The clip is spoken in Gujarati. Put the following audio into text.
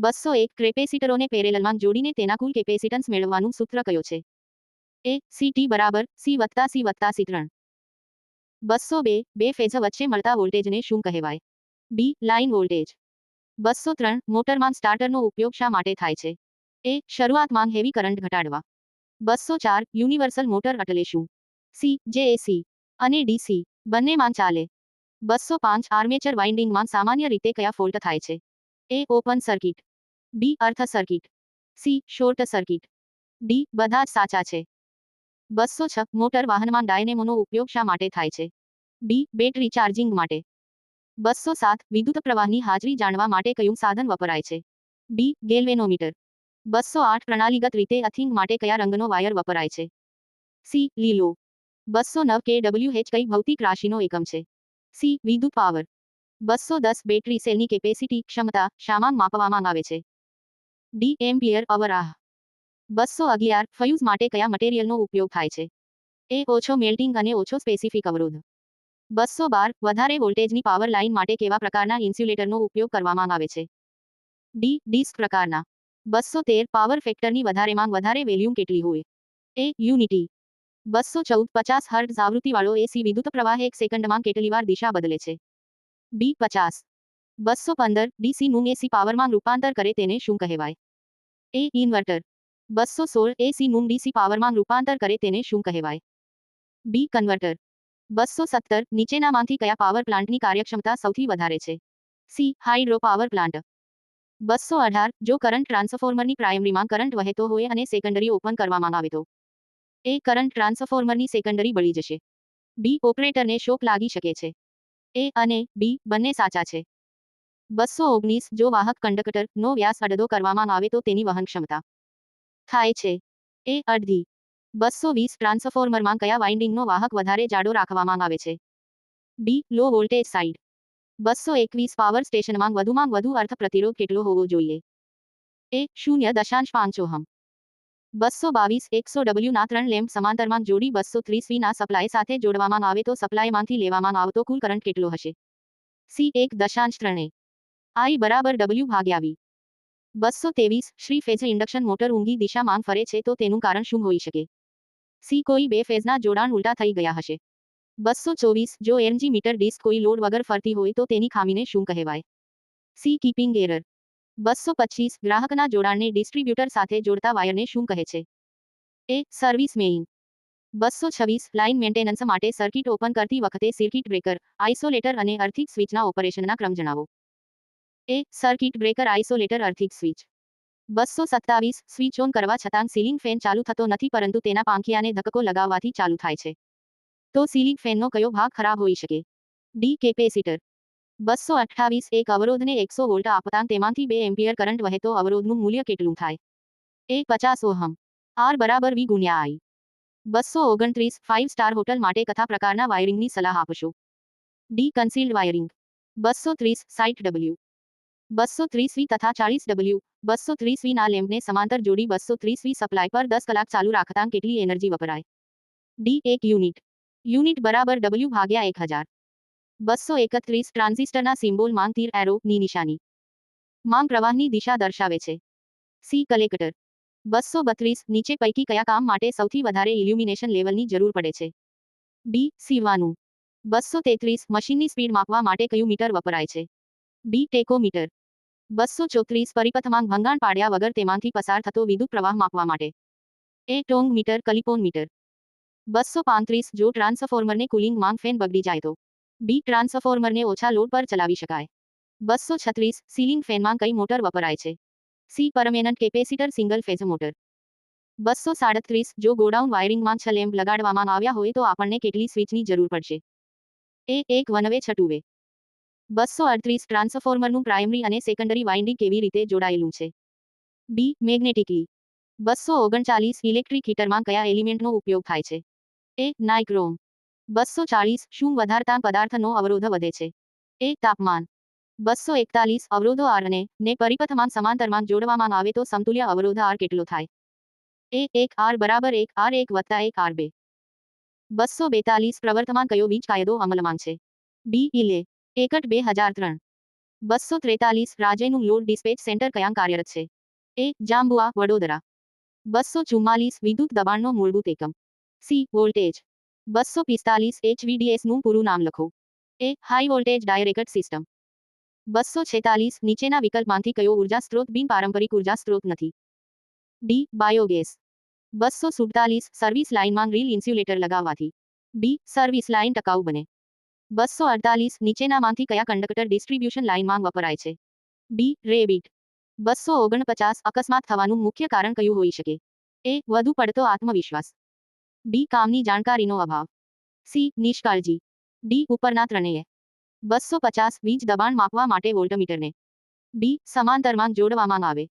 201 કેપેસિટરોને પેરેલલમાં જોડીને તેના કુલ કેપેસિટન્સ મેળવવાનું સૂત્ર કયો છે? એ. CT બરાબર C વત્તા C વત્તા C3. 202 બે ફેઝ વચ્ચે મળતા વોલ્ટેજને શું કહેવાય? બી. Line voltage. 203 મોટરમાં સ્ટાર્ટરનો ઉપયોગ શા માટે થાય છે? એ. શરૂઆતમાં હેવી કરંટ ઘટાડવા. 204 યુનિવર્સલ મોટર એટલે શું? સી. જે એસી અને ડીસી બંનેમાં ચાલે. 205 આર્મેચર વાઇન્ડિંગમાં સામાન્ય રીતે કયા ફોલ્ટ થાય છે? A. Open circuit. B. Earth circuit. C. Short circuit. D. બધા જ સાચા છે. 206 મોટર વાહનમાં ડાયનેમોનો ઉપયોગ શા માટે થાય છે? બી. બેટરી ચાર્જિંગ માટે. 207 વિદ્યુત પ્રવાહની હાજરી જાણવા માટે કયું સાધન વપરાય છે? બી. ગેલ્વેનોમીટર. 208 પ્રણાલીગત રીતે અર્થિંગ માટે કયા રંગનો વાયર વપરાય છે? સી. લીલો. 209 kWh કઈ ભૌતિક રાશિનો એકમ છે? સી. વિદ્યુત પાવર. 210 બેટરી સેલની કેપેસિટી ક્ષમતા શામાં માપવામાં આવે છે? ડી. એમ્પિયર અવર આહ. 211 ફ્યુઝ માટે કયા મટીરીયલનો ઉપયોગ થાય છે? એ. ઓછો મેલ્ટિંગ અને ઓછો સ્પેસિફિક અવરોધ. 212 વધારે વોલ્ટેજની પાવર લાઇન માટે કેવા પ્રકારના ઇન્સ્યુલેટરનો ઉપયોગ કરવામાં આવે છે? ડી. ડિસ્ક પ્રકારના. 213 પાવર ફેક્ટરની વધારેમાં વધારે વેલ્યુમ કેટલી હોય? એ. યુનિટી. 214 50 હર્ટ્ઝ આવૃત્તિવાળો એસી વિદ્યુત પ્રવાહ 1 સેકન્ડમાં કેટલી વાર દિશા બદલે છે? બી. 50. 215 ડીસી નું એસી પાવરમાં રૂપાંતર કરે તેને શું કહેવાય? એ. ઇન્વર્ટર. 216 એસી નું ડીસી પાવરમાં રૂપાંતર કરે તેને શું કહેવાય? બી. કન્વર્ટર. 217 નીચેનામાંથી કયા પાવર પ્લાન્ટની કાર્યક્ષમતા સૌથી વધારે છે? સી. Hydro power plant. 218 જો કરંટ ટ્રાન્સફોર્મરની પ્રાઇમરીમાં કરંટ વહેતો હોય અને સેકન્ડરી ઓપન કરવામાં આવે તો? એ. કરંટ ટ્રાન્સફોર્મરની સેકન્ડરી બળી જશે. બી. ઓપરેટરને શોક લાગી શકે છે. એ અને બી બંને સાચા છે. 219 જો વાહક કંડક્ટરનો વ્યાસ અડધો કરવામાં આવે તો તેની વહન ક્ષમતા થાય છે? એ. અડધી. 220 ટ્રાન્સફોર્મરમાં કયા વાઇન્ડિંગનો વાહક વધારે જાડો રાખવામાં આવે છે? B. Low voltage side. 221 power સ્ટેશનમાં વધુમાં વધુ અર્થ પ્રતિરોધ કેટલો હોવો જોઈએ? એ. 0.5 ઓહમ. 222 100 W ના 3 લેમ્પ સમાંતરમાં જોડી 230 V ના સપ્લાય સાથે જોડવામાં આવે તો સપ્લાયમાંથી લેવામાં આવતો કુલ કરંટ કેટલો હશે? સી. 1.3 I બરાબર W ભાગ્યા V. 223 Shri phase induction motor ઊંઘી દિશામાં ફરે છે તો તેનું કારણ શું હોઈ શકે? સી. કોઈ બે ફેઝના જોડાણ ઉલટા થઈ ગયા હશે. 224 જો એમજી મીટર ડિસ્ક કોઈ લોડ વગર ફરતી હોય તો તેની ખામીને શું કહેવાય? સી. Keeping error. 225 ગ્રાહકના જોડાણને ડિસ્ટ્રીબ્યુટર સાથે જોડતા વાયરને શું કહે છે? A. Service main. 226 line maintenance માટે સર્કિટ ઓપન કરતી વખતે સર્કિટ બ્રેકર, આઇસોલેટર અને અર્થિક સ્વિચના ઓપરેશનના ક્રમ જણાવો. A. Circuit breaker isolator earthing switch. 227 switch on કરવા છતાં સીલિંગ ફેન ચાલુ થતો નથી પરંતુ તેના પાંખિયાને ધક્કો લગાવવાથી ચાલુ થાય છે. તો સીલિંગ ફેનનો કયો ભાગ ખરાબ હોઈ શકે? ડી. કેપેસિટર. 228 એક અવરોધને 100 વોલ્ટ આપતાં તેમાંથી 2 એમ્પિયર કરંટ વહે તો અવરોધનું મૂલ્ય કેટલું થાય? એ. 50 ઓહમ. આર બરાબર વી ગુણ્યા આઈ. 229 5 સ્ટાર હોટલ માટે કથા પ્રકારના વાયરિંગની સલાહ આપશો? ડી. કન્સીલ્ડ વાયરિંગ. 230 60 W. 230 વી તથા 40 W. 230 વી ના લેમ્પને સમાંતર જોડી 230 વી સપ્લાય પર 10 કલાક ચાલુ રાખતાં કેટલી એનર્જી વપરાય? ડી. 1 યુનિટ. યુનિટ બરાબર W ભાગ્યા 1000. 231 ટ્રાન્ઝિસ્ટરના સિમ્બોલ માંગ તીર એરો ની નિશાની માંગ પ્રવાહની દિશા દર્શાવે છે. સી. કલેક્ટર. 232 નીચે પૈકી કયા કામ માટે સૌથી વધારે ઇલ્યુમિનેશન લેવલની જરૂર પડે છે? બી. સીવવાનું. 233 મશીનની સ્પીડ માપવા માટે કયું મીટર વપરાય છે? બી. ટેકોમીટર. 234 પરિપથમાં ભંગાણ પાડ્યા વગર તેમાંથી પસાર થતો વિદ્યુત પ્રવાહ માપવા માટે? A. Tong meter clip on meter. 235 જો ટ્રાન્સફોર્મરને કુલિંગ માંગ ફેન બગડી જાય તો? બી. ટ્રાન્સફોર્મરને ઓછા લોડ પર ચલાવી શકાય. 236 સીલિંગ ફેનમાં કઈ મોટર વપરાય છે? C. Permanent capacitor single phase motor. 237 જો ગોડાઉન વાયરિંગમાં 6 લેમ્પ લગાડવામાં આવ્યા હોય તો આપણને કેટલી સ્વિચની જરૂર પડશે? એ. 1 1 વે 6 વે. 238 ટ્રાન્સફોર્મરનું પ્રાઇમરી અને સેકન્ડરી વાઇન્ડિંગ કેવી રીતે જોડાયેલું છે? બી. મેગ્નેટિકલી. 239 ઇલેક્ટ્રિક હીટરમાં કયા એલિમેન્ટનો ઉપયોગ થાય છે? એ. નાઇક્રોમ. 240 શું વધારતા પદાર્થનો અવરોધ વધે છે? એ. તાપમાન. 241 અવરોધો આર અને ને પરિપથમાં સમાંતરમાં જોડવામાં આવે તો સમતુલ્ય અવરોધ આર કેટલો થાય? એ. 1 આર બરાબર 1 આર 1 વત્તા 1 આર 2. 242 પ્રવર્તમાન કયો વીજ કાયદો અમલમાં છે? બી. ઇલે. 1 2003. 243 રાજ્યનું લોડ ડિસ્પેચ સેન્ટર ક્યાં કાર્યરત છે? એ. જાંબુઆ, વડોદરા. 244 વિદ્યુત દબાણનો મૂળભૂત એકમ. સી. વોલ્ટેજ. 245 HVDSનું પૂરું નામ લખો. A. High voltage direct system. 246 નીચેના વિકલ્પમાંથી કયો ઉર્જા સ્ત્રોત બિનપારંપરિક ઉર્જા સ્ત્રોત નથી? ડી. બાયોગેસ. 247 સર્વિસ લાઇનમાં ગ્રીલ ઇન્સ્યુલેટર લગાવવાથી. બી. સર્વિસ લાઇન ટકાઉ બને. 248 નીચેનામાંથી કયા કંડક્ટર ડિસ્ટ્રીબ્યુશન લાઇનમાં વપરાય છે? બી. રેબિટ. 249 અકસ્માત થવાનું મુખ્ય કારણ કયું હોઈ શકે? એ. વધુ પડતો આત્મવિશ્વાસ. બી. કામની જાણકારીનો અભાવ. સી. નિષ્કાળજી. ડી. ઉપરના ત્રણેય. 250 વીજ દબાણ માપવા માટે વોલ્ટમીટરને બી. સમાંતરમાં જોડવામાં આવે.